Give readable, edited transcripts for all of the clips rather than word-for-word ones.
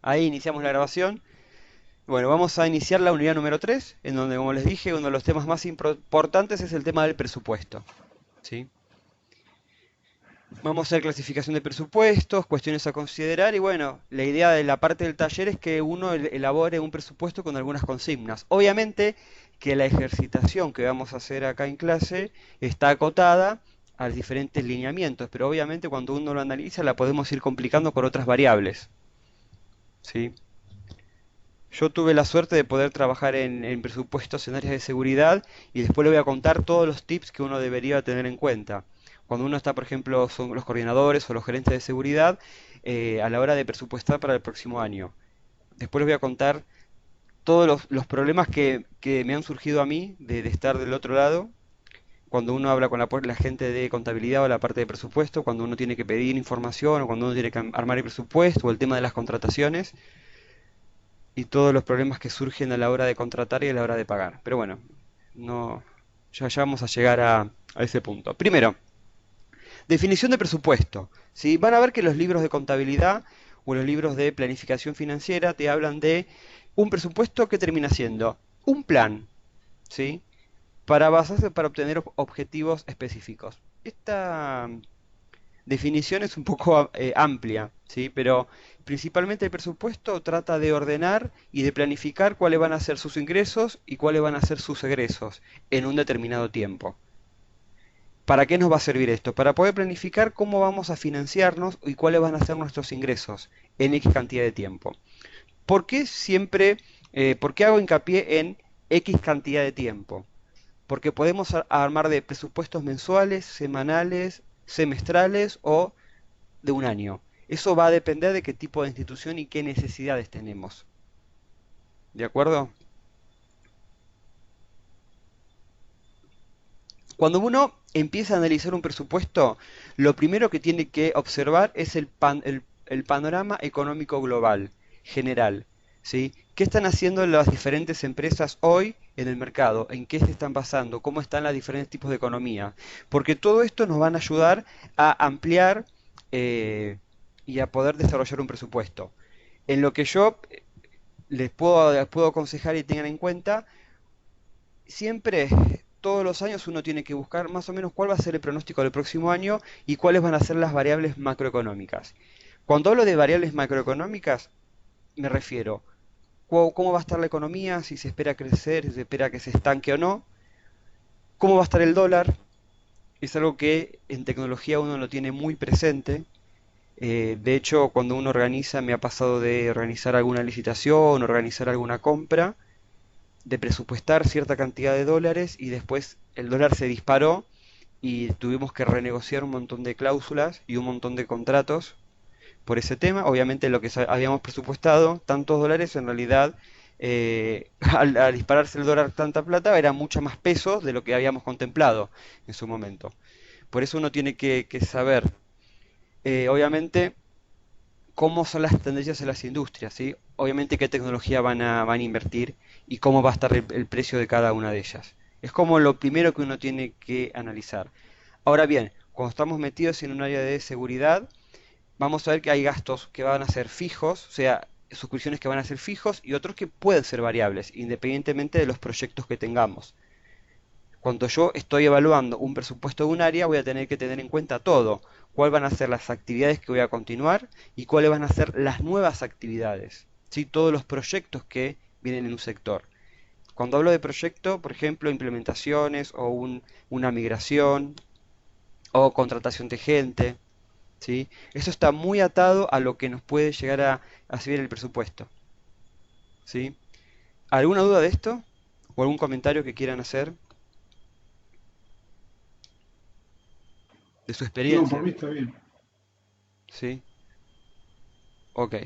Ahí iniciamos la grabación. Bueno, vamos a iniciar la unidad número 3, en donde, como les dije, uno de los temas más importantes es el tema del presupuesto. ¿Sí? Vamos a hacer clasificación de presupuestos, cuestiones a considerar y bueno, la idea de la parte del taller es que uno elabore un presupuesto con algunas consignas. Obviamente que la ejercitación que vamos a hacer acá en clase está acotada a los diferentes lineamientos, pero obviamente cuando uno lo analiza la podemos ir complicando por otras variables. ¿Sí? Yo tuve la suerte de poder trabajar en presupuestos en áreas de seguridad y después le voy a contar todos los tips que uno debería tener en cuenta. Cuando uno está, por ejemplo, son los coordinadores o los gerentes de seguridad a la hora de presupuestar para el próximo año. Después les voy a contar todos los problemas que me han surgido a mí de estar del otro lado, cuando uno habla con la gente de contabilidad o la parte de presupuesto, cuando uno tiene que pedir información o cuando uno tiene que armar el presupuesto o el tema de las contrataciones y todos los problemas que surgen a la hora de contratar y a la hora de pagar. Pero bueno, no, ya vamos a llegar a ese punto. Primero, definición de presupuesto. ¿Sí? Van a ver que los libros de contabilidad o los libros de planificación financiera te hablan de un presupuesto que termina siendo un plan, ¿sí? Para basarse para obtener objetivos específicos. Esta definición es un poco amplia, ¿sí? Pero principalmente el presupuesto trata de ordenar y de planificar cuáles van a ser sus ingresos y cuáles van a ser sus egresos en un determinado tiempo. ¿Para qué nos va a servir esto? Para poder planificar cómo vamos a financiarnos y cuáles van a ser nuestros ingresos en X cantidad de tiempo. ¿Por qué siempre, por qué hago hincapié en X cantidad de tiempo? Porque podemos armar de presupuestos mensuales, semanales, semestrales o de un año. Eso va a depender de qué tipo de institución y qué necesidades tenemos. ¿De acuerdo? Cuando uno empieza a analizar un presupuesto, lo primero que tiene que observar es el panorama económico global, general. ¿Sí? ¿Qué están haciendo las diferentes empresas hoy en el mercado? ¿En qué se están basando? ¿Cómo están los diferentes tipos de economía? Porque todo esto nos van a ayudar a ampliar y a poder desarrollar un presupuesto. En lo que yo les puedo aconsejar y tengan en cuenta, siempre, todos los años uno tiene que buscar más o menos cuál va a ser el pronóstico del próximo año y cuáles van a ser las variables macroeconómicas. Cuando hablo de variables macroeconómicas, me refiero cómo va a estar la economía, si se espera crecer, si se espera que se estanque o no, cómo va a estar el dólar, es algo que en tecnología uno lo tiene muy presente. De hecho, cuando uno organiza, me ha pasado de organizar alguna licitación, organizar alguna compra, de presupuestar cierta cantidad de dólares y después el dólar se disparó y tuvimos que renegociar un montón de cláusulas y un montón de contratos por ese tema. Obviamente lo que habíamos presupuestado, tantos dólares, en realidad al dispararse el dólar tanta plata, era mucho más pesos de lo que habíamos contemplado en su momento. Por eso uno tiene que saber, obviamente, cómo son las tendencias en las industrias, ¿sí? Obviamente qué tecnología van a invertir y cómo va a estar el precio de cada una de ellas. Es como lo primero que uno tiene que analizar. Ahora bien, cuando estamos metidos en un área de seguridad, vamos a ver que hay gastos que van a ser fijos, o sea, suscripciones que van a ser fijos y otros que pueden ser variables, independientemente de los proyectos que tengamos. Cuando yo estoy evaluando un presupuesto de un área, voy a tener que tener en cuenta todo. Cuáles van a ser las actividades que voy a continuar y cuáles van a ser las nuevas actividades. ¿Sí? Todos los proyectos que vienen en un sector. Cuando hablo de proyecto, por ejemplo, implementaciones o una migración o contratación de gente. ¿Sí? Eso está muy atado a lo que nos puede llegar a servir el presupuesto. ¿Sí? ¿Alguna duda de esto? ¿O algún comentario que quieran hacer de su No, por experiencia? mí está bien. ¿Sí? Ok.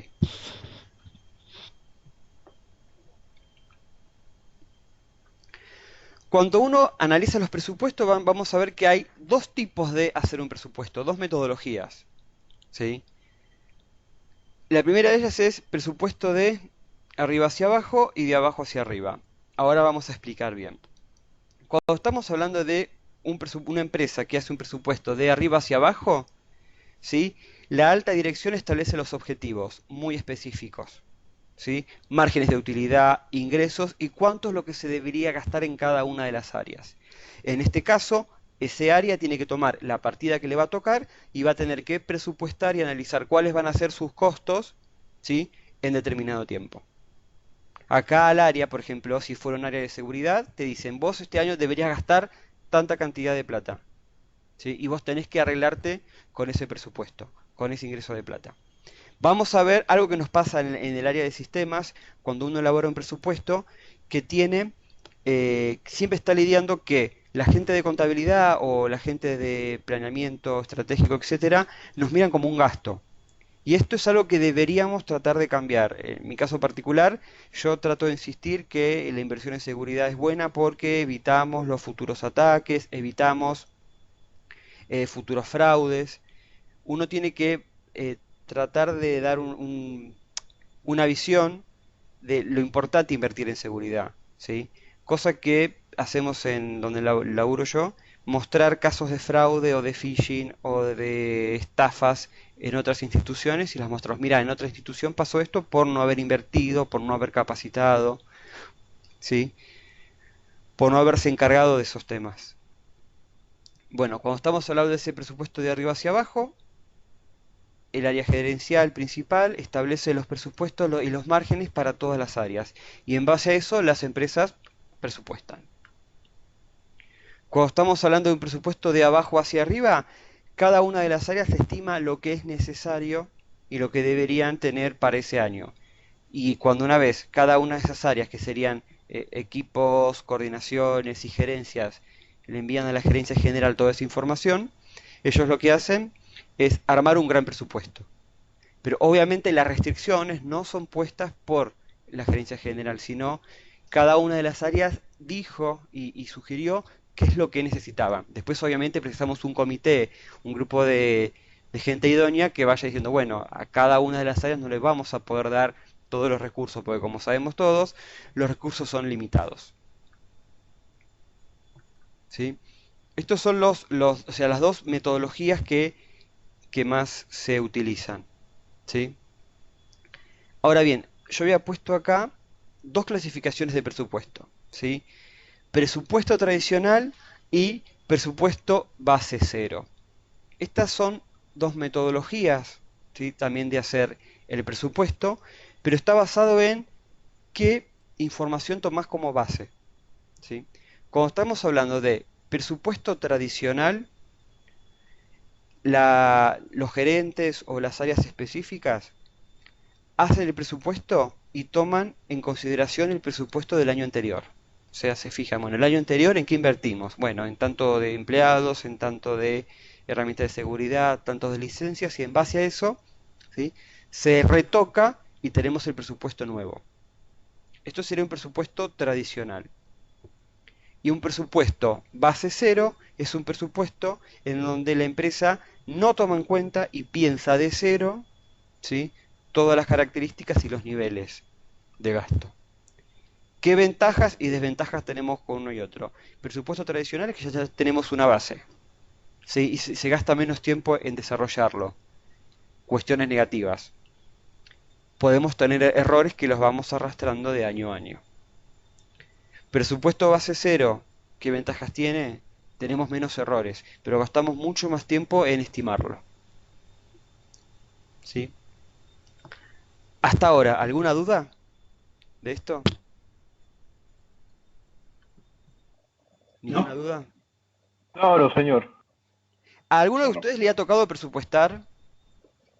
Cuando uno analiza los presupuestos, vamos a ver que hay dos tipos de hacer un presupuesto, dos metodologías. ¿Sí? La primera de ellas es presupuesto de arriba hacia abajo y de abajo hacia arriba. Ahora vamos a explicar bien. Cuando estamos hablando de una empresa que hace un presupuesto de arriba hacia abajo, ¿sí? La alta dirección establece los objetivos muy específicos, ¿sí? Márgenes de utilidad, ingresos y cuánto es lo que se debería gastar en cada una de las áreas. En este caso, ese área tiene que tomar la partida que le va a tocar y va a tener que presupuestar y analizar cuáles van a ser sus costos, ¿sí? En determinado tiempo. Acá al área, por ejemplo, si fuera un área de seguridad, te dicen, vos este año deberías gastar tanta cantidad de plata, ¿sí? Y vos tenés que arreglarte con ese presupuesto, con ese ingreso de plata. Vamos a ver algo que nos pasa en el área de sistemas cuando uno elabora un presupuesto que tiene, siempre está lidiando que la gente de contabilidad o la gente de planeamiento estratégico, etcétera, nos miran como un gasto. Y esto es algo que deberíamos tratar de cambiar. En mi caso particular, yo trato de insistir que la inversión en seguridad es buena porque evitamos los futuros ataques, evitamos futuros fraudes. Uno tiene que tratar de dar una visión de lo importante invertir en seguridad, ¿sí? Cosa que hacemos en donde laburo yo, mostrar casos de fraude o de phishing o de estafas en otras instituciones y las mostramos. Mira, en otra institución pasó esto por no haber invertido, por no haber capacitado, ¿sí? Por no haberse encargado de esos temas. Bueno, cuando estamos hablando de ese presupuesto de arriba hacia abajo, el área gerencial principal establece los presupuestos y los márgenes para todas las áreas y en base a eso las empresas presupuestan. Cuando estamos hablando de un presupuesto de abajo hacia arriba, cada una de las áreas estima lo que es necesario y lo que deberían tener para ese año. Y cuando una vez cada una de esas áreas, que serían equipos, coordinaciones y gerencias, le envían a la gerencia general toda esa información, ellos lo que hacen es armar un gran presupuesto. Pero obviamente las restricciones no son puestas por la gerencia general, sino cada una de las áreas dijo y sugirió qué es lo que necesitaban. Después obviamente precisamos un comité, un grupo de gente idónea que vaya diciendo, bueno, a cada una de las áreas no le vamos a poder dar todos los recursos, porque como sabemos todos, los recursos son limitados. ¿Sí? Estos son o sea, las dos metodologías que más se utilizan. ¿Sí? Ahora bien, yo había puesto acá dos clasificaciones de presupuesto, ¿sí? Presupuesto tradicional y presupuesto base cero. Estas son dos metodologías, ¿sí? También de hacer el presupuesto, pero está basado en qué información tomás como base, ¿sí? Cuando estamos hablando de presupuesto tradicional, los gerentes o las áreas específicas hacen el presupuesto y toman en consideración el presupuesto del año anterior. O sea, se fijan, bueno, el año anterior en qué invertimos. Bueno, en tanto de empleados, en tanto de herramientas de seguridad, tanto de licencias, y en base a eso, ¿sí? Se retoca y tenemos el presupuesto nuevo. Esto sería un presupuesto tradicional. Y un presupuesto base cero es un presupuesto en donde la empresa no toma en cuenta y piensa de cero, ¿sí? Todas las características y los niveles de gasto. ¿Qué ventajas y desventajas tenemos con uno y otro? Presupuesto tradicional es que ya tenemos una base, ¿sí? Y se gasta menos tiempo en desarrollarlo. Cuestiones negativas. Podemos tener errores que los vamos arrastrando de año a año. Presupuesto base cero, ¿qué ventajas tiene? Tenemos menos errores, pero gastamos mucho más tiempo en estimarlo. ¿Sí? Hasta ahora, ¿alguna duda de esto? ¿Ninguna ¿No? duda? Claro, señor. ¿A alguno de No, no. ustedes le ha tocado presupuestar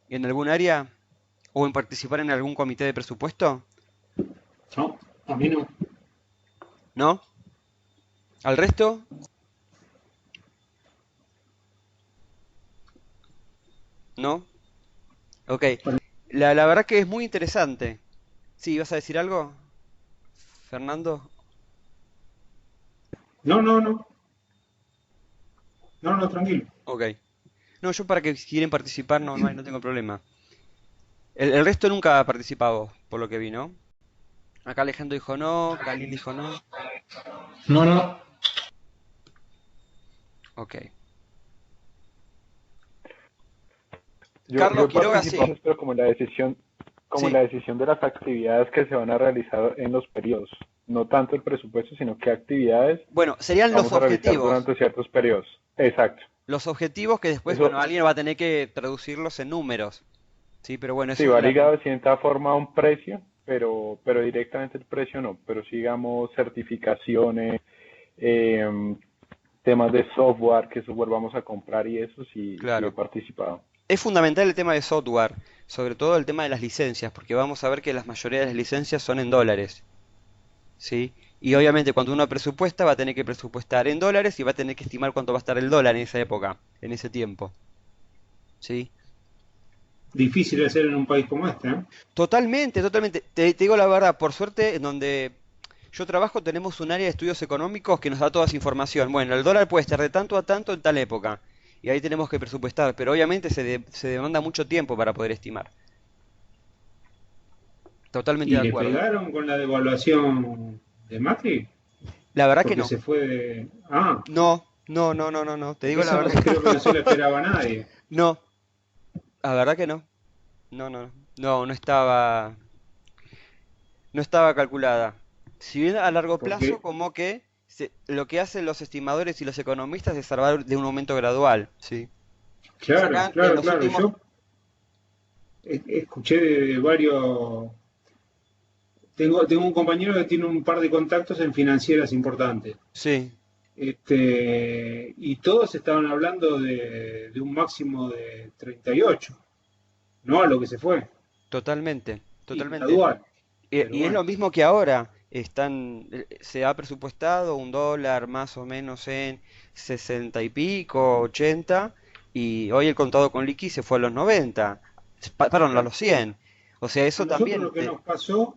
en algún área o en participar en algún comité de presupuesto? No, a mí no. ¿No? ¿Al resto? ¿No? Ok. La verdad que es muy interesante. Sí, ¿vas a decir algo, Fernando? No, no, no. No, no, tranquilo. Ok. No, yo para que si quieren participar no tengo problema. El resto nunca ha participado, por lo que vi, ¿no? Acá Alejandro dijo no, Khalil dijo no. No, no. Ok. Yo Carlos Quiroga, participo sí. en esto como Sí. la decisión de las actividades que se van a realizar en los periodos. No tanto el presupuesto, sino qué actividades Bueno, serían los vamos a realizar objetivos. durante ciertos periodos. Exacto. Los objetivos que después, Eso bueno, alguien va a tener que traducirlos en números. Sí, pero bueno, sí eso es va la... ligado de cierta forma a un precio, pero directamente el precio no. Pero sigamos certificaciones, eh, temas de software, qué software vamos a comprar y eso sí, sí he Claro. participado. Es fundamental el tema de software, sobre todo el tema de las licencias, porque vamos a ver que la mayoría de las licencias son en dólares, ¿sí? Y obviamente cuando uno presupuesta va a tener que presupuestar en dólares y va a tener que estimar cuánto va a estar el dólar en esa época, en ese tiempo, ¿sí? Difícil de hacer en un país como este, ¿eh? Totalmente, totalmente. Te digo la verdad, por suerte, en donde yo trabajo tenemos un área de estudios económicos que nos da toda esa información. Bueno, el dólar puede estar de tanto a tanto en tal época. Y ahí tenemos que presupuestar, pero obviamente se demanda mucho tiempo para poder estimar. Totalmente de Y le acuerdo. pegaron con la devaluación de Macri, La verdad que porque no. se fue de... Ah, No, no, no, no, no, no. Te porque digo la eso verdad que creo que no se lo esperaba a nadie. no. No, la verdad que no. No, no, no. No, no estaba calculada. Si bien a largo plazo, Porque, como que lo que hacen los estimadores y los economistas es hablar de un aumento gradual, ¿sí? claro, Sacan en claro, los claro. últimos... Yo escuché de varios... Tengo un compañero que tiene un par de contactos en financieras importantes. Sí, Y todos estaban hablando de un máximo de 38, no a lo que se fue, totalmente, y totalmente. gradual, pero Y es lo bueno. mismo que ahora. Se ha presupuestado un dólar más o menos en 60 y pico, 80, y hoy el contado con liqui se fue a los 90, perdón, a Claro. los 100. O sea, A eso nosotros también lo que nos pasó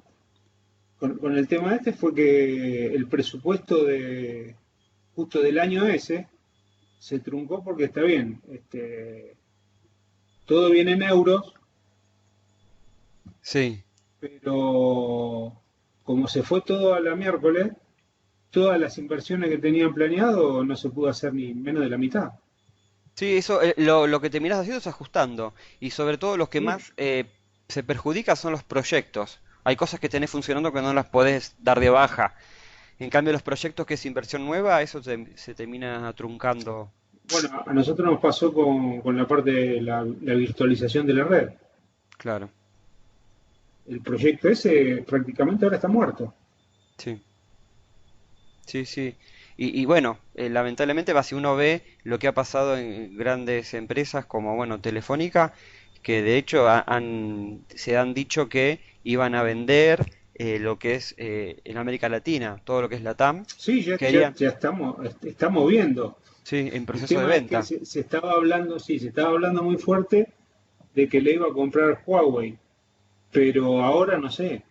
con el tema este fue que el presupuesto de justo del año ese se truncó porque está bien, todo viene en euros, sí. pero como se fue todo a la miércoles, todas las inversiones que tenían planeado no se pudo hacer ni menos de la mitad. Sí, eso, lo que terminas haciendo es ajustando. Y sobre todo los que Sí, más se perjudican son los proyectos. Hay cosas que tenés funcionando que no las podés dar de baja. En cambio, los proyectos que es inversión nueva, eso se termina truncando. bueno, a nosotros nos pasó con la parte de la virtualización de la red. Claro, El proyecto ese prácticamente ahora está muerto. sí, sí, sí. Y bueno, lamentablemente va, si uno ve lo que ha pasado en grandes empresas como, bueno, Telefónica, que de hecho se han dicho que iban a vender lo que es en América Latina, todo lo que es Latam, Sí, querían, ya estamos viendo. sí, en El proceso de tema es que venta. se estaba hablando, sí, se estaba hablando muy fuerte de que le iba a comprar Huawei, pero ahora no sé,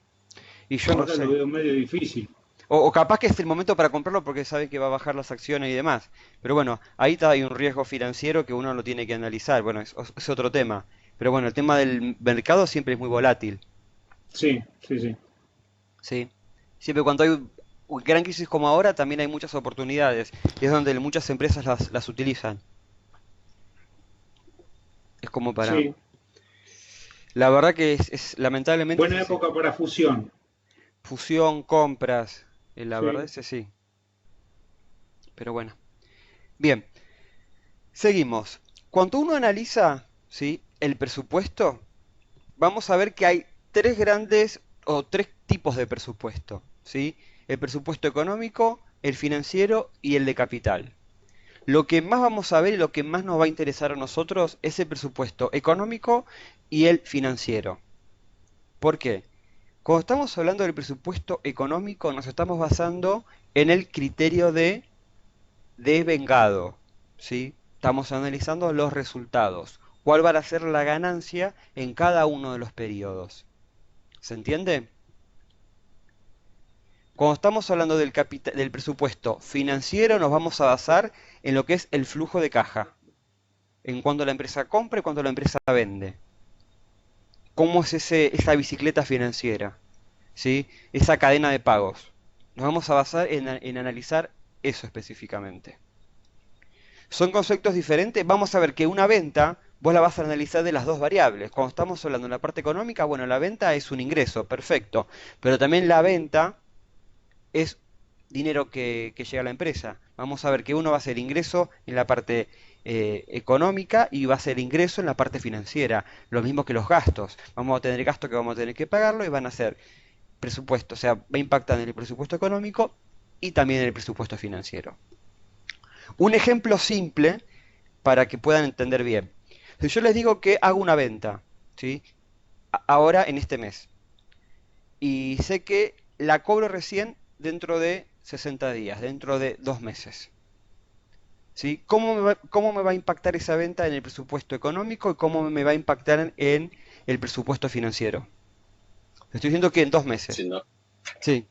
Y yo no ahora lo sé. veo medio difícil. O capaz que es el momento para comprarlo porque sabe que va a bajar las acciones y demás. Pero bueno, ahí hay un riesgo financiero que uno lo tiene que analizar. Bueno, es otro tema. Pero bueno, el tema del mercado siempre es muy volátil, Sí, sí, sí. ¿sí? Siempre cuando hay gran crisis como ahora, también hay muchas oportunidades. Y es donde muchas empresas las utilizan. Es como para... Sí, La verdad que lamentablemente es buena así. época para fusión. Fusión, compras, la verdad Sí, es así. Pero bueno. Bien, seguimos. Cuando uno analiza, ¿sí?, el presupuesto, vamos a ver que hay tres grandes o tres tipos de presupuesto, ¿sí? El presupuesto económico, el financiero y el de capital. Lo que más vamos a ver y lo que más nos va a interesar a nosotros es el presupuesto económico y el financiero. ¿Por qué? Cuando estamos hablando del presupuesto económico nos estamos basando en el criterio de vengado, ¿sí? Estamos analizando los resultados. ¿Cuál va a ser la ganancia en cada uno de los periodos? ¿Se entiende? Cuando estamos hablando del presupuesto financiero, nos vamos a basar en lo que es el flujo de caja, en cuando la empresa compra y cuando la empresa vende. ¿Cómo es esa bicicleta financiera? ¿Sí? Esa cadena de pagos. Nos vamos a basar en analizar eso específicamente. ¿Son conceptos diferentes? Vamos a ver que una venta vos la vas a analizar de las dos variables. Cuando estamos hablando en la parte económica, bueno, la venta es un ingreso, perfecto, pero también la venta es dinero que llega a la empresa. Vamos a ver que uno va a ser ingreso en la parte económica y va a ser ingreso en la parte financiera. Lo mismo que los gastos. Vamos a tener gastos que vamos a tener que pagarlo y van a ser presupuesto, o sea, va a impactar en el presupuesto económico y también en el presupuesto financiero. Un ejemplo simple para que puedan entender bien. Si yo les digo que hago una venta, ¿sí? Ahora en este mes, y sé que la cobro recién dentro de 60 días, dentro de 2 meses. ¿Sí? Cómo me va a impactar esa venta en el presupuesto económico y cómo me va a impactar en el presupuesto financiero? Estoy diciendo que en 2 meses. Sí, ¿no? Sí.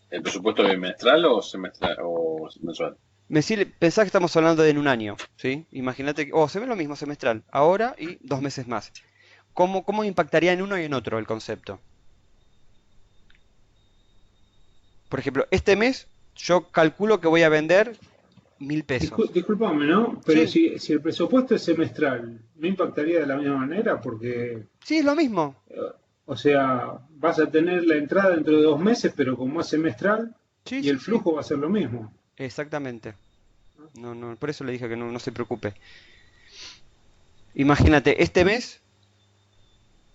¿El presupuesto es bimestral o semestral o mensual? Pensá que estamos hablando de en un año, ¿sí? Imagínate que, se ve lo mismo semestral, ahora y 2 meses más. ¿Cómo impactaría en uno y en otro el concepto? Por ejemplo, este mes yo calculo que voy a vender 1.000 pesos. Disculpame, ¿no? Pero Sí, si el presupuesto es semestral, ¿no impactaría de la misma manera? Porque, sí, es lo mismo. eh, o sea, vas a tener la entrada dentro de 2 meses, pero como es semestral, Sí, y sí, el sí. flujo va a ser lo mismo. Exactamente. No, no, por eso le dije que no se preocupe. Imagínate, este mes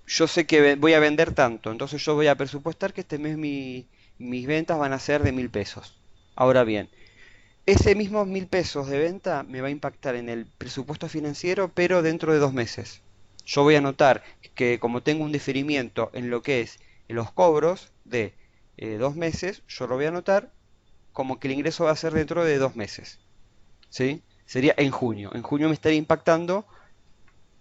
yo sé que voy a vender tanto, entonces yo voy a presupuestar que este mes mis ventas van a ser de 1.000 pesos. Ahora bien, ese mismo 1.000 pesos de venta me va a impactar en el presupuesto financiero, pero dentro de 2 meses. Yo voy a notar que como tengo un diferimiento en lo que es los cobros de 2 meses, yo lo voy a notar como que el ingreso va a ser dentro de 2 meses. ¿Sí? Sería en junio. En junio me estaría impactando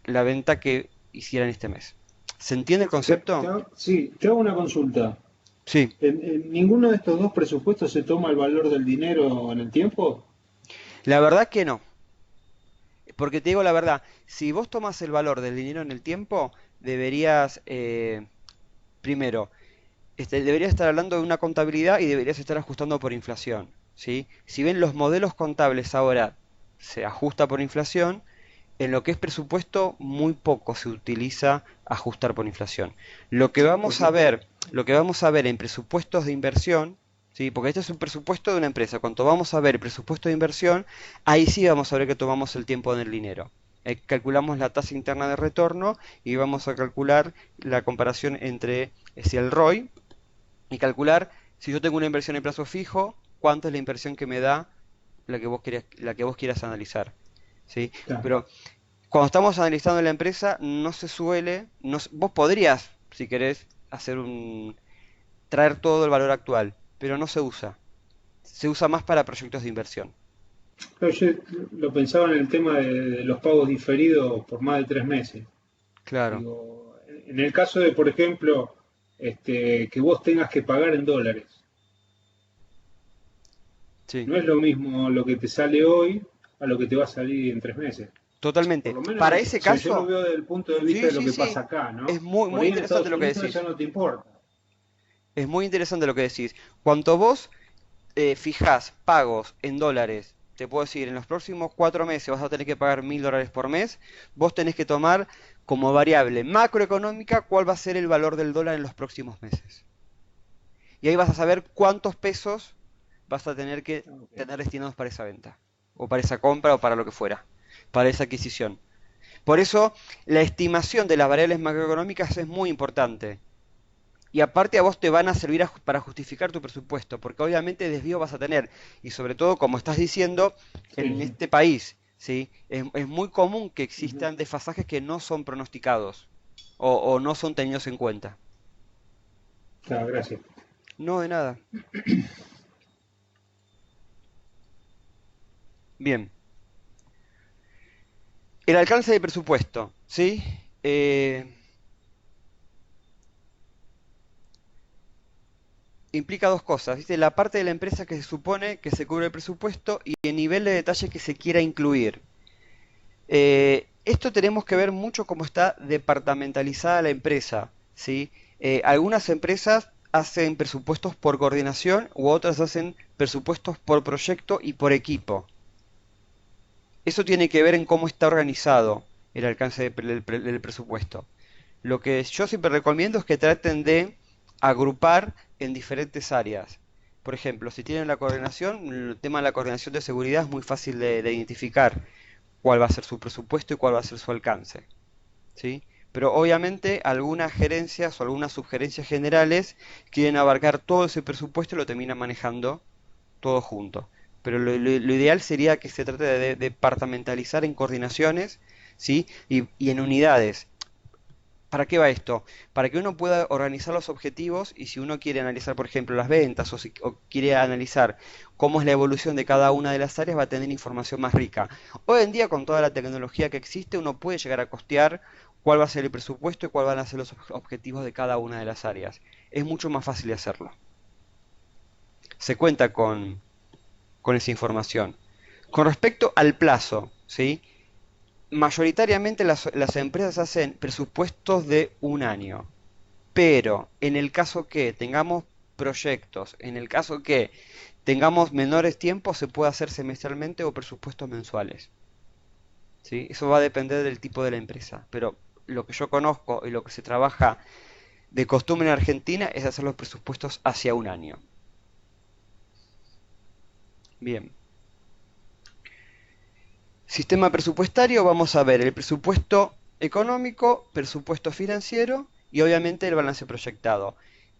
la venta que hiciera en este mes. ¿Se entiende el concepto? Sí, te hago una consulta. Sí. ¿En ninguno de estos dos presupuestos se toma el valor del dinero en el tiempo? La verdad que no. Porque te digo la verdad, si vos tomas el valor del dinero en el tiempo, deberías, primero, deberías estar hablando de una contabilidad y deberías estar ajustando por inflación, ¿sí? Si bien los modelos contables ahora se ajusta por inflación, en lo que es presupuesto muy poco se utiliza ajustar por inflación. Lo que vamos Porque, a ver, lo que vamos a ver en presupuestos de inversión, ¿sí? Porque este es un presupuesto de una empresa. Cuando vamos a ver el presupuesto de inversión, ahí sí vamos a ver que tomamos el tiempo en el dinero. Calculamos la tasa interna de retorno y vamos a calcular la comparación entre si el ROI y calcular si yo tengo una inversión en plazo fijo, cuánto es la inversión que me da la que vos quieras analizar. ¿Sí? claro. Pero cuando estamos analizando la empresa, no se suele, vos podrías, si querés, traer todo el valor actual, pero no se usa. Se usa más para proyectos de inversión. Claro, yo lo pensaba en el tema de los pagos diferidos por más de 3 meses. Claro, Digo, en el caso de, por ejemplo, que vos tengas que pagar en dólares, sí, no es lo mismo lo que te sale hoy a lo que te va a salir en 3 meses. Por totalmente. lo menos, Para o ese sea, yo lo caso, veo desde el punto de vista sí, de lo sí, que sí, pasa acá, es ¿no? muy, Por muy ahí en interesante Estados lo que Unidos ya decís. no te importa. Es muy interesante lo que decís. Cuanto vos fijás pagos en dólares, te puedo decir, en los próximos 4 meses vas a tener que pagar 1.000 dólares por mes, vos tenés que tomar como variable macroeconómica cuál va a ser el valor del dólar en los próximos meses. Y ahí vas a saber cuántos pesos vas a tener que Ok. tener destinados para esa venta, o para esa compra, o para lo que fuera, para esa adquisición. Por eso, la estimación de las variables macroeconómicas es muy importante. Y aparte a vos te van a servir para justificar tu presupuesto, porque obviamente desvío vas a tener. Y sobre todo, como estás diciendo, Sí, en sí. este país, ¿sí? Es muy común que Ujú. existan desfasajes que no son pronosticados o no son tenidos en cuenta. Claro, gracias. No, de nada. Bien. El alcance de presupuesto, ¿sí? Eh, Implica dos cosas, ¿viste? La parte de la empresa que se supone que se cubre el presupuesto y el nivel de detalle que se quiera incluir. Esto tenemos que ver mucho cómo está departamentalizada la empresa, ¿sí? Algunas empresas hacen presupuestos por coordinación u otras hacen presupuestos por proyecto y por equipo. Eso tiene que ver en cómo está organizado el alcance del presupuesto. Lo que yo siempre recomiendo es que traten de agrupar en diferentes áreas. Por ejemplo, si tienen la coordinación, el tema de la coordinación de seguridad es muy fácil de identificar cuál va a ser su presupuesto y cuál va a ser su alcance. ¿Sí? Pero obviamente algunas gerencias o algunas subgerencias generales quieren abarcar todo ese presupuesto y lo terminan manejando todo junto. Pero lo ideal sería que se trate de departamentalizar en coordinaciones, ¿sí? Y en unidades. ¿Para qué va esto? Para que uno pueda organizar los objetivos y si uno quiere analizar, por ejemplo, las ventas o quiere analizar cómo es la evolución de cada una de las áreas, va a tener información más rica. Hoy en día, con toda la tecnología que existe, uno puede llegar a costear cuál va a ser el presupuesto y cuál van a ser los objetivos de cada una de las áreas. Es mucho más fácil de hacerlo. Se cuenta con esa información. Con respecto al plazo, ¿sí? Mayoritariamente las empresas hacen presupuestos de un año, pero en el caso que tengamos proyectos, en el caso que tengamos menores tiempos, se puede hacer semestralmente o presupuestos mensuales. ¿Sí? Eso va a depender del tipo de la empresa, pero lo que yo conozco y lo que se trabaja de costumbre en Argentina es hacer los presupuestos hacia un año. Bien. Sistema presupuestario, vamos a ver el presupuesto económico, presupuesto financiero y obviamente el balance proyectado.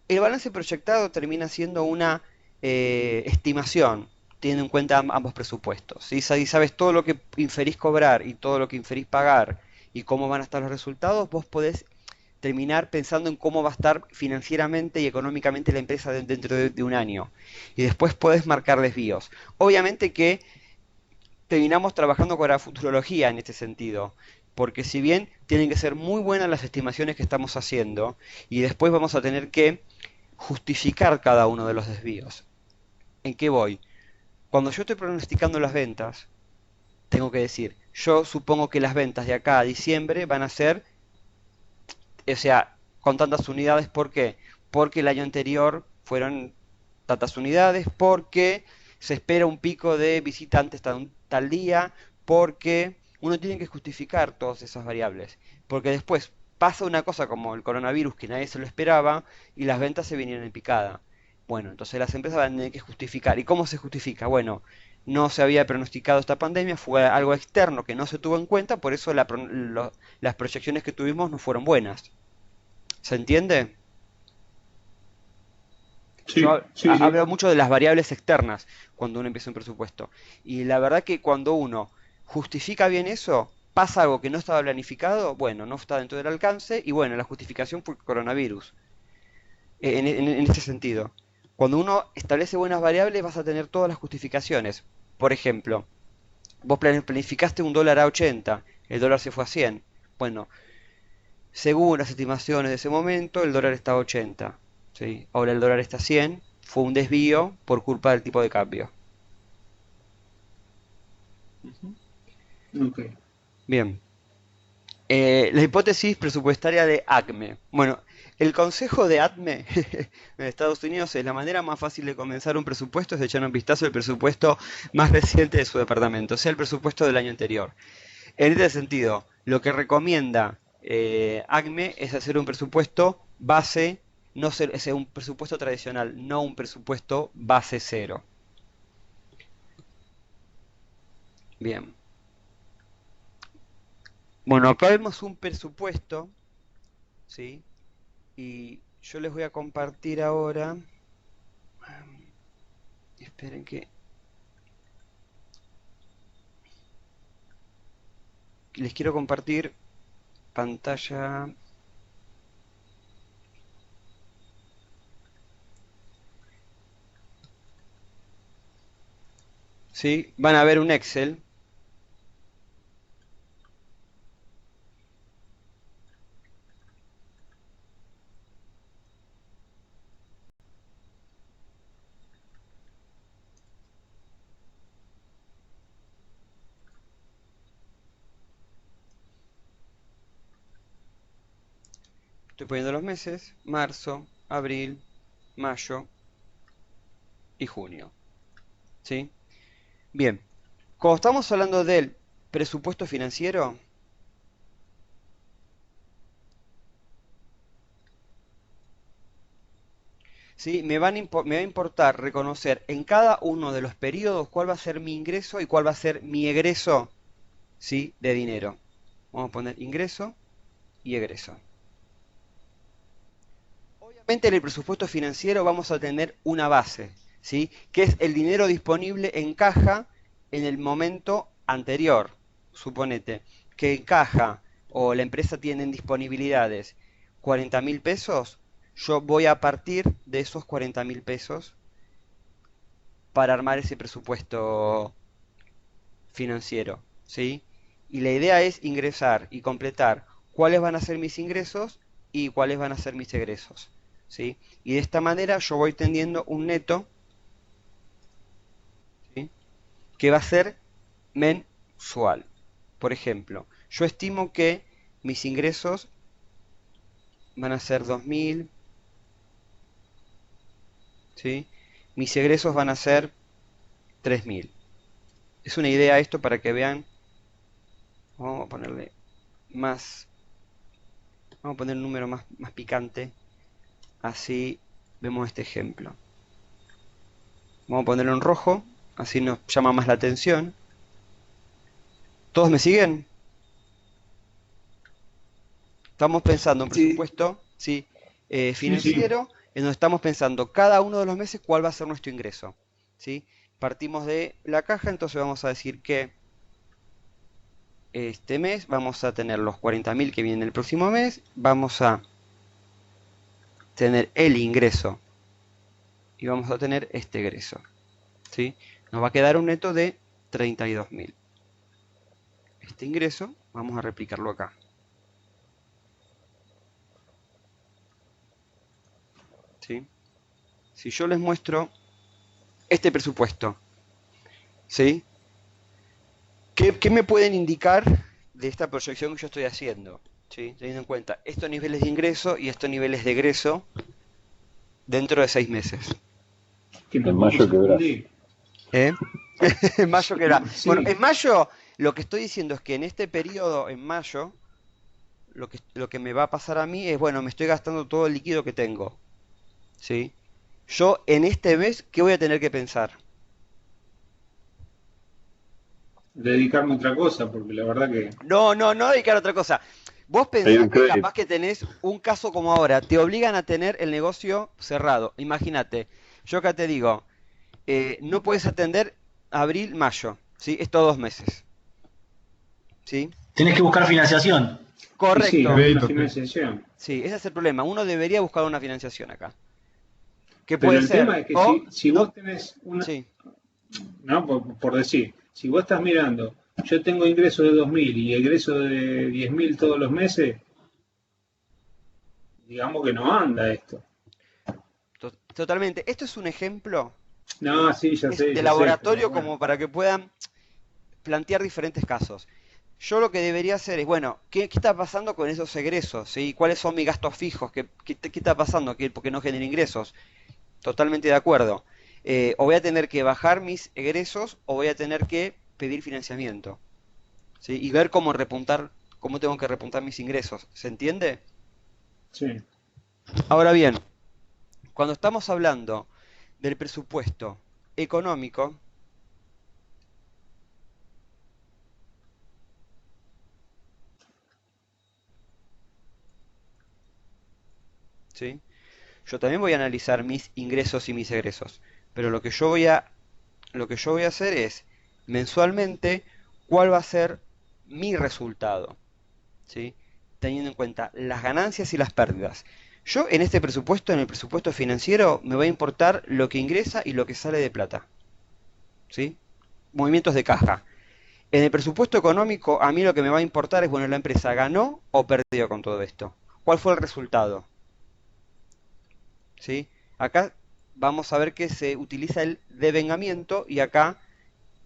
El balance proyectado termina siendo una estimación, teniendo en cuenta ambos presupuestos. Si sabes todo lo que inferís cobrar y todo lo que inferís pagar y cómo van a estar los resultados, vos podés terminar pensando en cómo va a estar financieramente y económicamente la empresa dentro de un año. Y después podés marcar desvíos. Obviamente que terminamos trabajando con la futurología en este sentido, porque si bien tienen que ser muy buenas las estimaciones que estamos haciendo, y después vamos a tener que justificar cada uno de los desvíos. ¿En qué voy? Cuando yo estoy pronosticando las ventas, tengo que decir, yo supongo que las ventas de acá a diciembre van a ser, o sea, con tantas unidades, ¿por qué? Porque el año anterior fueron tantas unidades, porque se espera un pico de visitantes tal día, porque uno tiene que justificar todas esas variables, porque después pasa una cosa como el coronavirus que nadie se lo esperaba y las ventas se vinieron en picada. Bueno, entonces las empresas van a tener que justificar. ¿Y cómo se justifica? Bueno, no se había pronosticado esta pandemia, fue algo externo que no se tuvo en cuenta, por eso las proyecciones que tuvimos no fueron buenas. ¿Se entiende? Yo Sí, sí, sí. hablo mucho de las variables externas cuando uno empieza un presupuesto. Y la verdad que cuando uno justifica bien eso, pasa algo que no estaba planificado, bueno, no está dentro del alcance, y bueno, la justificación fue el coronavirus. En este sentido, cuando uno establece buenas variables, vas a tener todas las justificaciones. Por ejemplo, vos planificaste un dólar a 80, el dólar se fue a 100. Bueno, según las estimaciones de ese momento, el dólar estaba a 80. ¿Sí? Ahora el dólar está a 100. Fue un desvío por culpa del tipo de cambio. Ujú. Ok. Bien. La hipótesis presupuestaria de ACME. Bueno, el consejo de ACME en Estados Unidos es la manera más fácil de comenzar un presupuesto es echar un vistazo al presupuesto más reciente de su departamento, o sea, el presupuesto del año anterior. En este sentido, lo que recomienda ACME es hacer un presupuesto base, no ser, es un presupuesto tradicional, no un presupuesto base cero. Bien. Bueno, acá vemos un presupuesto, ¿sí? Y yo les voy a compartir ahora. Esperen que les quiero compartir pantalla. ¿Sí? Van a ver un Excel. Estoy poniendo los meses, marzo, abril, mayo y junio. ¿Sí? Bien, como estamos hablando del presupuesto financiero, ¿sí? Me va a importar reconocer en cada uno de los periodos cuál va a ser mi ingreso y cuál va a ser mi egreso, ¿sí? De dinero. Vamos a poner ingreso y egreso. Obviamente en el presupuesto financiero vamos a tener una base, ¿sí? Que es el dinero disponible en caja en el momento anterior. Suponete que en caja o la empresa tiene en disponibilidades 40.000 pesos, yo voy a partir de esos 40.000 pesos para armar ese presupuesto financiero, ¿sí? Y la idea es ingresar y completar cuáles van a ser mis ingresos y cuáles van a ser mis egresos, ¿sí? Y de esta manera yo voy teniendo un neto, ¿sí? Que va a ser mensual. Por ejemplo, yo estimo que mis ingresos van a ser 2.000, ¿sí? Mis egresos van a ser 3.000. Es una idea esto para que vean. Vamos a ponerle más, vamos a poner un número más picante. Así vemos este ejemplo. Vamos a ponerlo en rojo, así nos llama más la atención. ¿Todos me siguen? Estamos pensando en Sí, presupuesto, ¿sí? sí, sí. Financiero, en donde estamos pensando cada uno de los meses cuál va a ser nuestro ingreso, ¿sí? Partimos de la caja, entonces vamos a decir que este mes vamos a tener los 40.000 que vienen el próximo mes, vamos a tener el ingreso y vamos a tener este egreso, ¿sí? Nos va a quedar un neto de 32.000. Este ingreso vamos a replicarlo acá, ¿sí? Si yo les muestro este presupuesto, ¿sí? ¿Qué me pueden indicar de esta proyección que yo estoy haciendo? ¿Sí? Teniendo en cuenta estos niveles de ingreso y estos niveles de egreso dentro de 6 meses. Que En nos vamos mayo a quebrás. fundir. ¿Eh? En mayo que era. Bueno, Sí, en mayo lo que estoy diciendo es que en este periodo, en mayo, lo que me va a pasar a mí es, bueno, me estoy gastando todo el líquido que tengo. ¿Sí? Yo en este mes, ¿qué voy a tener que pensar? dedicarme a otra cosa, porque la verdad que No, no, no dedicar a otra cosa. Vos Pedir pensás un que crédito. capaz que tenés un caso como ahora, te obligan a tener el negocio cerrado. Imagínate, yo acá te digo, no puedes atender abril, mayo, ¿sí? Estos 2 meses, ¿sí? Tenés que buscar financiación. y sí, Correcto, alguna Crédito, crédito. financiación. sí, ese es el problema. Uno debería buscar una financiación acá. ¿Qué Pero puede el ser? tema es que O, si no, vos tenés una, sí, no, por decir, si vos estás mirando, yo tengo ingresos de 2.000 y egreso de 10.000 todos los meses, digamos que no anda esto. totalmente. Esto es un ejemplo, No, sí, es de ya sé, pero laboratorio bueno. como para que puedan plantear diferentes casos. Yo lo que debería hacer es, bueno, ¿qué está pasando con esos egresos? ¿Sí? ¿Cuáles son mis gastos fijos? ¿Qué está pasando? ¿Por qué no genero ingresos? Totalmente de acuerdo. O voy a tener que bajar mis egresos o voy a tener que pedir financiamiento, ¿sí? Y ver cómo repuntar, cómo tengo que repuntar mis ingresos. ¿Se entiende? Sí. Ahora bien, cuando estamos hablando del presupuesto económico, ¿sí? Yo también voy a analizar mis ingresos y mis egresos, pero lo que yo voy a hacer es mensualmente cuál va a ser mi resultado, ¿sí? Teniendo en cuenta las ganancias y las pérdidas. Yo en este presupuesto, en el presupuesto financiero, me va a importar lo que ingresa y lo que sale de plata, ¿sí? Movimientos de caja. En el presupuesto económico, a mí lo que me va a importar es, bueno, la empresa ganó o perdió con todo esto. ¿Cuál fue el resultado? ¿Sí? Acá vamos a ver que se utiliza el devengamiento y acá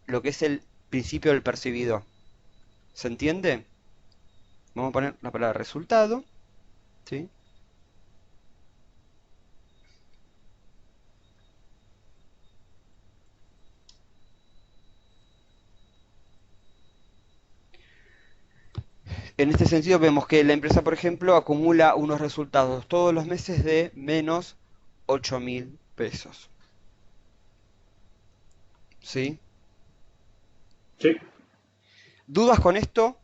lo que es el principio del percibido. ¿Se entiende? Vamos a poner la palabra resultado, ¿sí? En este sentido vemos que la empresa, por ejemplo, acumula unos resultados todos los meses de menos 8.000 pesos. ¿Sí? Sí. ¿Dudas con esto?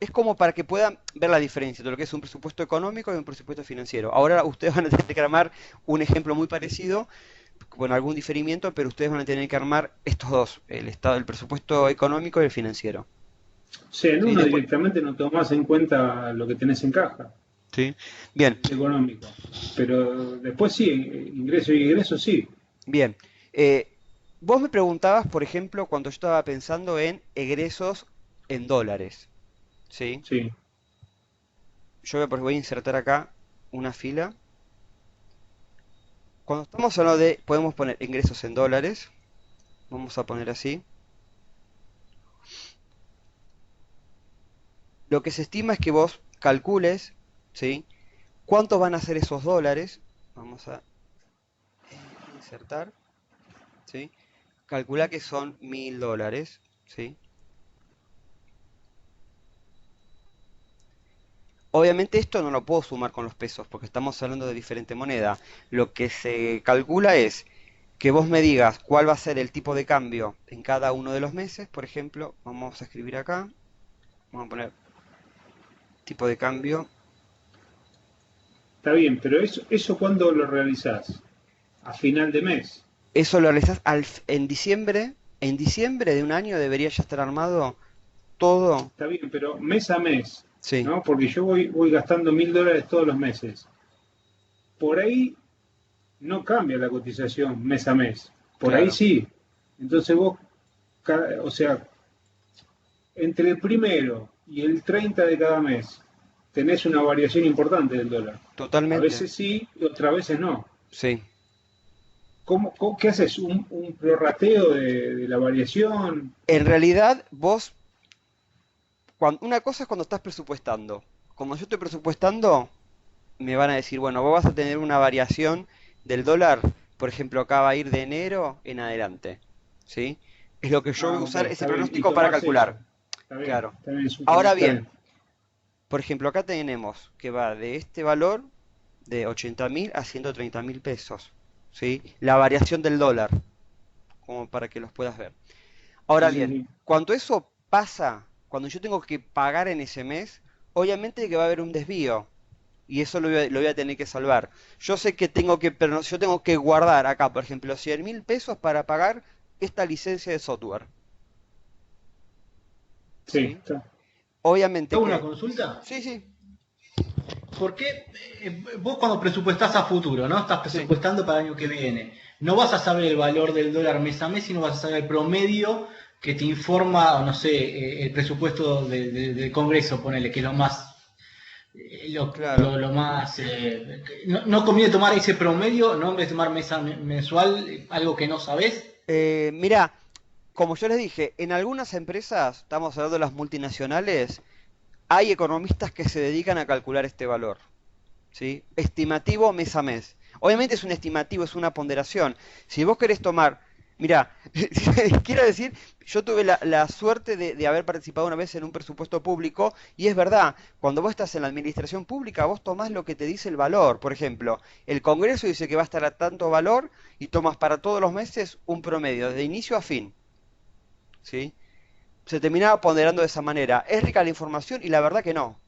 Es como para que puedan ver la diferencia de lo que es un presupuesto económico y un presupuesto financiero. Ahora ustedes van a tener que armar un ejemplo muy parecido, con algún diferimiento, pero ustedes van a tener que armar estos dos, el presupuesto económico y el financiero. O sea, en ¿Sí? uno Después, directamente no tomás en cuenta lo que tenés en caja, ¿sí? Bien, el económico. Pero después sí, ingreso y egreso sí. bien. Eh, Vos me preguntabas, por ejemplo, cuando yo estaba pensando en egresos en dólares, ¿sí? Sí. Voy a insertar acá una fila. Cuando estamos hablando de, podemos poner ingresos en dólares, vamos a poner así. Lo que se estima es que vos calcules, ¿sí? ¿Cuántos van a ser esos dólares? Vamos a insertar, ¿sí? Calcula que son $1.000, ¿sí? Obviamente esto no lo puedo sumar con los pesos porque estamos hablando de diferente moneda. Lo que se calcula es que vos me digas cuál va a ser el tipo de cambio en cada uno de los meses. Por ejemplo, vamos a escribir acá, vamos a poner tipo de cambio. Está bien, pero eso ¿cuándo lo realizás? A final de mes. Eso lo realizás en diciembre. En diciembre de un año debería ya estar armado todo. Está bien, pero mes a mes, Sí, ¿no? Porque yo voy gastando $1.000 todos los meses. Por ahí no cambia la cotización mes a mes. Por ahí claro, sí. Entonces vos, o sea, entre el primero y el 30 de cada mes tenés una variación importante del dólar. A totalmente. veces sí y otras veces no. Sí. ¿Qué haces? ¿Un prorrateo de la variación? En realidad, vos, una cosa es cuando estás presupuestando. Como yo estoy presupuestando, me van a decir, bueno, vos vas a tener una variación del dólar, por ejemplo, acá va a ir de enero en adelante. ¿Sí? Es lo que yo voy Ah, a ok, usar ese está bien. Y pronóstico para tomás eso. calcular. Claro. Está bien, súper, Ahora está bien, bien. por ejemplo, acá tenemos que va de este valor de 80.000 a 130.000 pesos. ¿Sí? La variación del dólar, como para que los puedas ver. Ahora Sí, sí, bien, sí. cuando eso pasa, cuando yo tengo que pagar en ese mes, obviamente que va a haber un desvío. Y eso lo voy a tener que salvar. Yo sé que tengo que, pero yo tengo que guardar acá, por ejemplo, 100.000 pesos para pagar esta licencia de software. Sí, ¿Sí? está. Obviamente ¿Hago una que... consulta? Sí, sí, ¿Por qué vos cuando presupuestás a futuro, ¿no? Estás sí. presupuestando para el año que viene. No vas a saber el valor del dólar mes a mes, sino vas a saber el promedio que te informa, no sé, el presupuesto del Congreso, ponele, que es lo más, Claro. lo más... no conviene tomar ese promedio, no en vez de tomar mensual, algo que no sabés. Mira, como yo les dije, en algunas empresas, estamos hablando de las multinacionales, hay economistas que se dedican a calcular este valor. ¿Sí? Estimativo mes a mes. Obviamente es un estimativo, es una ponderación. Si vos querés tomar, mira, quiero decir, yo tuve la suerte de haber participado una vez en un presupuesto público y es verdad, cuando vos estás en la administración pública, vos tomás lo que te dice el valor. Por ejemplo, el Congreso dice que va a estar a tanto valor y tomas para todos los meses un promedio, de inicio a fin. ¿Sí? Se terminaba ponderando de esa manera. ¿Es rica la información? Y la verdad que no,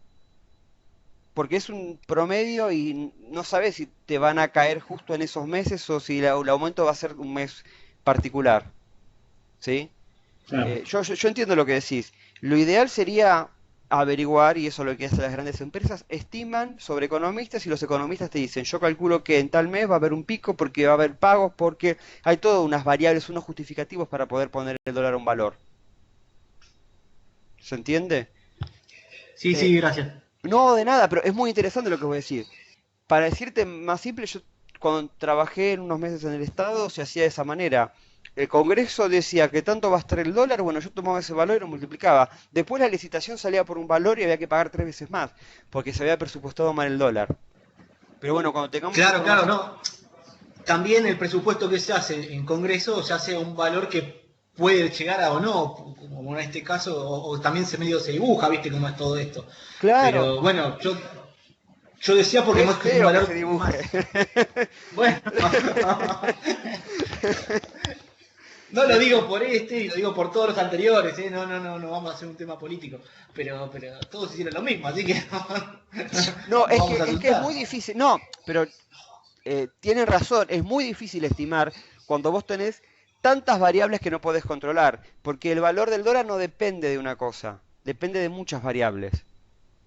porque es un promedio y no sabes si te van a caer justo en esos meses o si el aumento va a ser un mes particular, ¿sí? Claro. Yo entiendo lo que decís. Lo ideal sería averiguar, y eso es lo que hacen las grandes empresas, estiman sobre economistas y los economistas te dicen, yo calculo que en tal mes va a haber un pico porque va a haber pagos, porque hay todas unas variables, unos justificativos para poder poner el dólar a un valor. ¿Se entiende? Sí, Eh, sí, gracias. no, de nada, pero es muy interesante lo que voy a decir. Para decirte más simple, yo cuando trabajé en unos meses en el Estado se hacía de esa manera. El Congreso decía que tanto va a estar el dólar, bueno, yo tomaba ese valor y lo multiplicaba. Después la licitación salía por un valor y había que pagar 3 veces más, porque se había presupuestado mal el dólar. Pero bueno, cuando tengamos Claro, claro, información... no. También el presupuesto que se hace en Congreso se hace un valor que puede llegar a o no, como en este caso, o también se medio se dibuja, viste cómo es todo esto. Claro, Pero bueno, Yo decía porque Es más que un feo que valor se dibuje. más. Bueno. No lo digo por y lo digo por todos los anteriores, ¿eh? No vamos a hacer un tema político. Pero todos hicieron lo mismo, así que No, no vamos a es que es asustar. muy difícil. No, pero tienen razón, es muy difícil estimar cuando vos tenés tantas variables que no podés controlar, porque el valor del dólar no depende de una cosa, depende de muchas variables.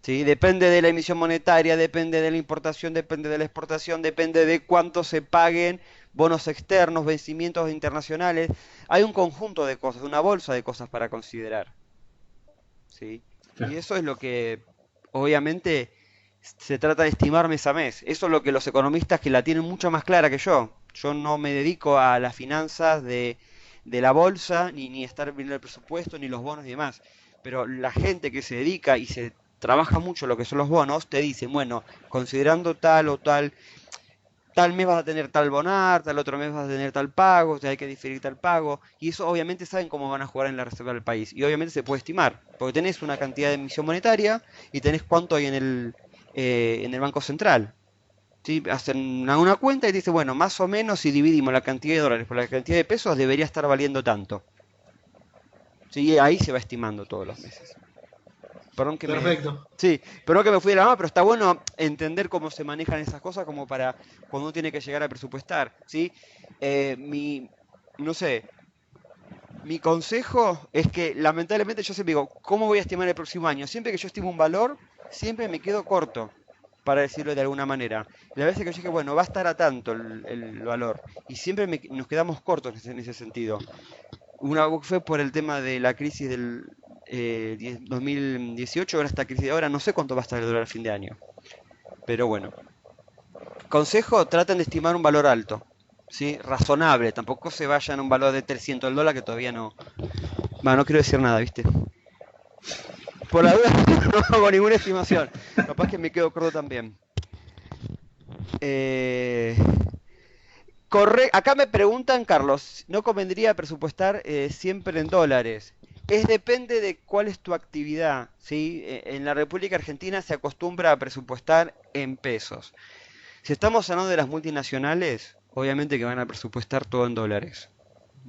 ¿Sí? Depende de la emisión monetaria, depende de la importación, depende de la exportación, depende de cuánto se paguen bonos externos, vencimientos internacionales. Hay un conjunto de cosas, una bolsa de cosas para considerar. ¿Sí? Y Claro. eso es lo que obviamente se trata de estimar mes a mes. Eso es lo que los economistas que la tienen mucho más clara que yo. Yo no me dedico a las finanzas de la bolsa, ni estar viendo el presupuesto, ni los bonos y demás. Pero la gente que se dedica y se trabaja mucho lo que son los bonos, te dicen, bueno, considerando tal o tal mes vas a tener tal bonar, tal otro mes vas a tener tal pago, o sea, hay que diferir tal pago, y eso obviamente saben cómo van a jugar en la reserva del país, y obviamente se puede estimar, porque tenés una cantidad de emisión monetaria y tenés cuánto hay en el Banco Central. ¿Sí? Hacen una cuenta y dice, bueno, más o menos si dividimos la cantidad de dólares por la cantidad de pesos, debería estar valiendo tanto. ¿Sí? Ahí se va estimando todos los meses. Perdón que me... Perfecto. Sí, perdón que me fui de la mano, pero está bueno entender cómo se manejan esas cosas como para cuando uno tiene que llegar a presupuestar, ¿sí? No sé, mi consejo es que lamentablemente yo siempre digo, ¿cómo voy a estimar el próximo año? Siempre que yo estimo un valor, siempre me quedo corto, para decirlo de alguna manera. La veces que yo dije, bueno, va a estar a tanto el valor, y siempre nos quedamos cortos en ese sentido. Una fue por el tema de la crisis del 2018, ahora esta crisis de ahora, no sé cuánto va a estar el dólar a fin de año. Pero bueno, consejo, traten de estimar un valor alto, ¿sí? Razonable, tampoco se vayan a un valor de 300 el dólar que todavía no... Bueno, no quiero decir nada, ¿viste? Por la duda no hago ninguna estimación, capaz que me quedo corto también. Eh, Acá me preguntan, Carlos, ¿no convendría presupuestar siempre en dólares? Depende de cuál es tu actividad, ¿sí? En la República Argentina se acostumbra a presupuestar en pesos. Si estamos hablando de las multinacionales, obviamente que van a presupuestar todo en dólares.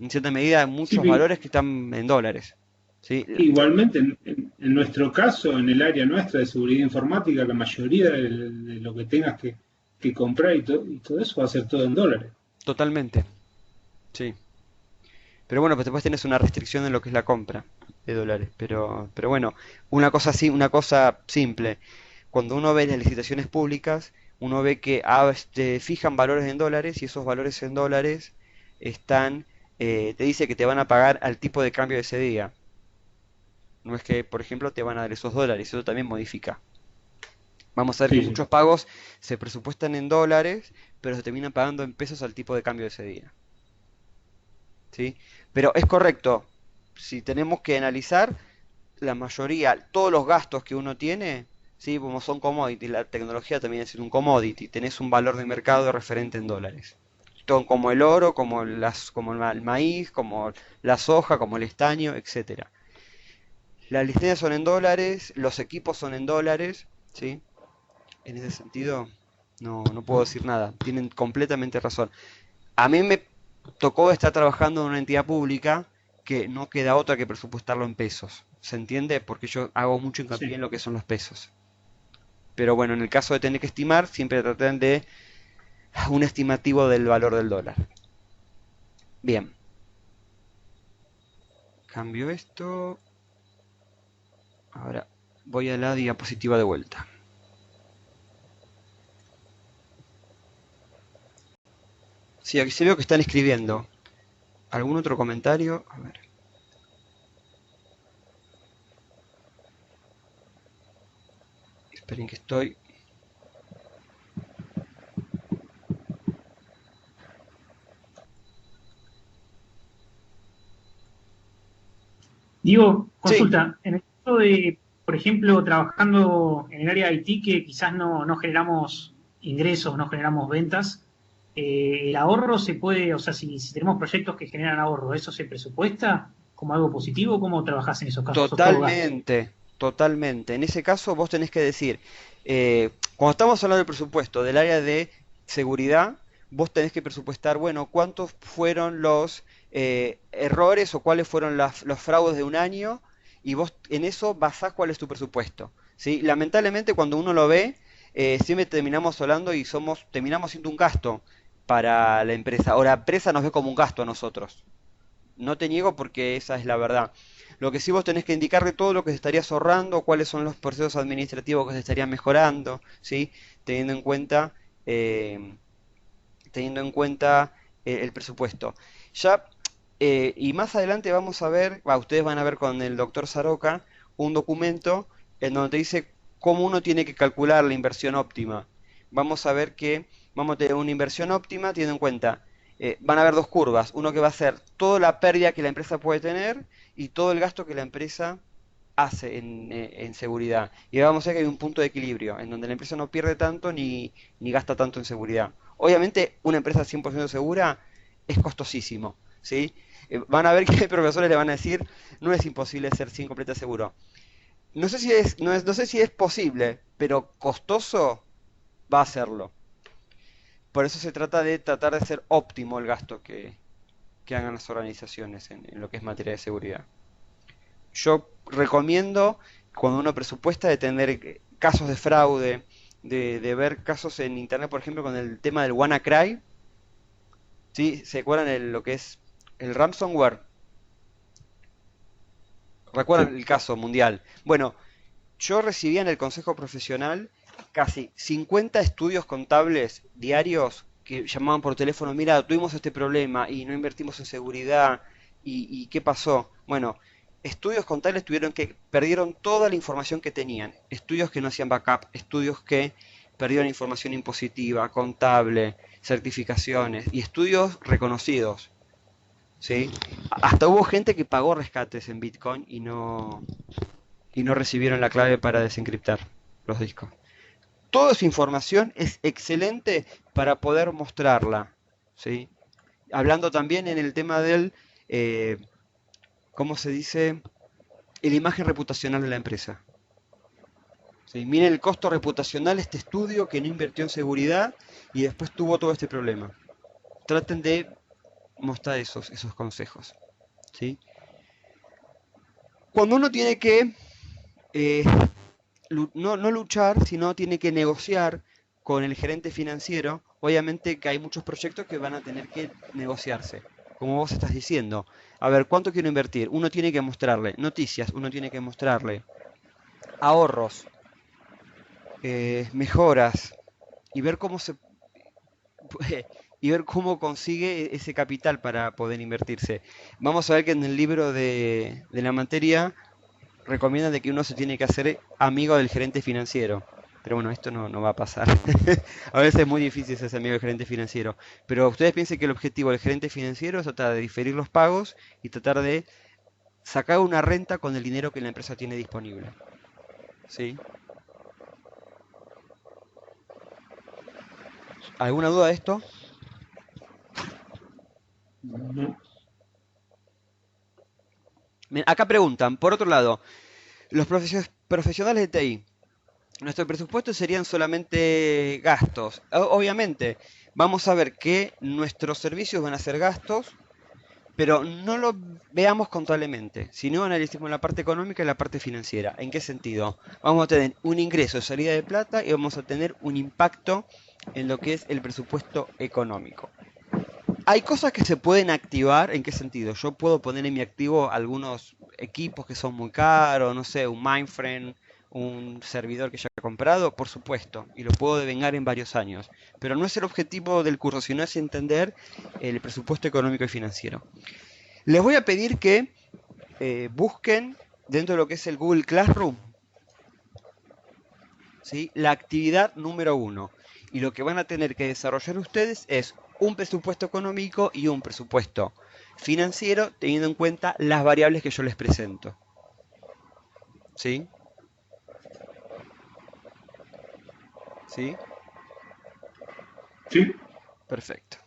En cierta medida, hay Sí, muchos valores que están en dólares, ¿sí? igualmente, en nuestro caso, en el área nuestra de seguridad informática, la mayoría de lo que tengas que comprar y todo eso va a ser todo en dólares. Totalmente, sí. Pero bueno, pues después tenés una restricción en lo que es la compra de dólares. Pero bueno, una cosa así, una cosa simple. Cuando uno ve las licitaciones públicas, uno ve que fijan valores en dólares y esos valores en dólares están, te dice que te van a pagar al tipo de cambio de ese día. No es que, por ejemplo, te van a dar esos dólares, eso también modifica. Vamos a ver que Sí, sí. muchos pagos se presupuestan en dólares, pero se terminan pagando en pesos al tipo de cambio de ese día. ¿Sí? Pero es correcto, si tenemos que analizar, la mayoría, todos los gastos que uno tiene, ¿sí? Como son commodities, la tecnología también es un commodity, tenés un valor de mercado referente en dólares. Todo como el oro, como el maíz, como la soja, como el estaño, etcétera. Las licencias son en dólares, los equipos son en dólares, ¿sí? En ese sentido, no puedo decir nada. Tienen completamente razón. A mí me tocó estar trabajando en una entidad pública que no queda otra que presupuestarlo en pesos. ¿Se entiende? Porque yo hago mucho hincapié en Sí. lo que son los pesos. Pero bueno, en el caso de tener que estimar, siempre tratan de un estimativo del valor del dólar. Bien, cambio esto. Ahora voy a la diapositiva de vuelta. Sí, aquí se veo que están escribiendo. ¿Algún otro comentario? A ver. Esperen que estoy... Digo, Sí, consulta, en el caso de, por ejemplo, trabajando en el área de IT, que quizás no generamos ingresos, no generamos ventas, el ahorro se puede, o sea, si tenemos proyectos que generan ahorro, ¿eso se presupuesta como algo positivo? ¿Cómo trabajás en esos casos? ¿O todo gasto? totalmente, totalmente. En ese caso vos tenés que decir, Cuando estamos hablando del presupuesto del área de seguridad, vos tenés que presupuestar, bueno, cuántos fueron los errores o cuáles fueron los fraudes de un año y vos en eso basás cuál es tu presupuesto. ¿Sí? Lamentablemente cuando uno lo ve, siempre terminamos hablando y terminamos siendo un gasto para la empresa. O la empresa nos ve como un gasto a nosotros. No te niego porque esa es la verdad. Lo que sí vos tenés que indicarle todo lo que se estarías ahorrando, cuáles son los procesos administrativos que se estarían mejorando, ¿sí? Teniendo en cuenta, eh, teniendo en cuenta el presupuesto. Ya, y más adelante vamos a ver, ustedes van a ver con el doctor Saroca, un documento en donde te dice cómo uno tiene que calcular la inversión óptima. Vamos a ver que vamos a tener una inversión óptima teniendo en cuenta, van a haber dos curvas, uno que va a ser toda la pérdida que la empresa puede tener y todo el gasto que la empresa hace en seguridad. Y vamos a ver que hay un punto de equilibrio, en donde la empresa no pierde tanto ni gasta tanto en seguridad. Obviamente, una empresa 100% segura es costosísimo, ¿sí? Van a ver que hay profesores le van a decir, no es imposible ser 100 completa seguro. No sé si no sé si es posible, pero costoso va a serlo. Por eso se trata de tratar de ser óptimo el gasto que hagan las organizaciones en lo que es materia de seguridad. Yo recomiendo, cuando uno presupuesta, de tener casos de fraude, de ver casos en internet, por ejemplo, con el tema del WannaCry. ¿Sí? ¿Se acuerdan lo que es el ransomware? ¿Recuerdan Sí. el caso mundial? Bueno, yo recibía en el consejo profesional casi 50 estudios contables diarios que llamaban por teléfono, mira, tuvimos este problema y no invertimos en seguridad y ¿qué pasó? Bueno, estudios contables perdieron toda la información que tenían, estudios que no hacían backup, estudios que perdieron información impositiva, contable, certificaciones y estudios reconocidos, ¿sí? Hasta hubo gente que pagó rescates en Bitcoin y no recibieron la clave para desencriptar los discos. Toda esa información es excelente para poder mostrarla, ¿sí? Hablando también en el tema del, ¿cómo se dice? La imagen reputacional de la empresa. ¿Sí? Miren el costo reputacional, este estudio que no invirtió en seguridad y después tuvo todo este problema. Traten de mostrar esos consejos, ¿sí? Cuando uno tiene que eh, no luchar, sino tiene que negociar con el gerente financiero. Obviamente que hay muchos proyectos que van a tener que negociarse, como vos estás diciendo. A ver, ¿cuánto quiero invertir? Uno tiene que mostrarle noticias, uno tiene que mostrarle ahorros, mejoras y ver cómo y ver cómo consigue ese capital para poder invertirse. Vamos a ver que en el libro de la materia recomiendan de que uno se tiene que hacer amigo del gerente financiero. Pero bueno, esto no va a pasar. A veces es muy difícil ser amigo del gerente financiero. Pero ustedes piensen que el objetivo del gerente financiero es tratar de diferir los pagos y tratar de sacar una renta con el dinero que la empresa tiene disponible. ¿Sí? ¿Alguna duda de esto? No. Acá preguntan, por otro lado, los profesionales de TI, nuestro presupuesto serían solamente gastos. Obviamente, vamos a ver que nuestros servicios van a ser gastos, pero no lo veamos contablemente, sino analicemos la parte económica y la parte financiera. ¿En qué sentido? Vamos a tener un ingreso, salida de plata y vamos a tener un impacto en lo que es el presupuesto económico. Hay cosas que se pueden activar, ¿en qué sentido? Yo puedo poner en mi activo algunos equipos que son muy caros, no sé, un mainframe, un servidor que ya he comprado, por supuesto, y lo puedo devengar en varios años. Pero no es el objetivo del curso, sino es entender el presupuesto económico y financiero. Les voy a pedir que busquen dentro de lo que es el Google Classroom, ¿sí?, la actividad número 1. Y lo que van a tener que desarrollar ustedes es un presupuesto económico y un presupuesto financiero teniendo en cuenta las variables que yo les presento. ¿Sí? ¿Sí? Sí. Perfecto.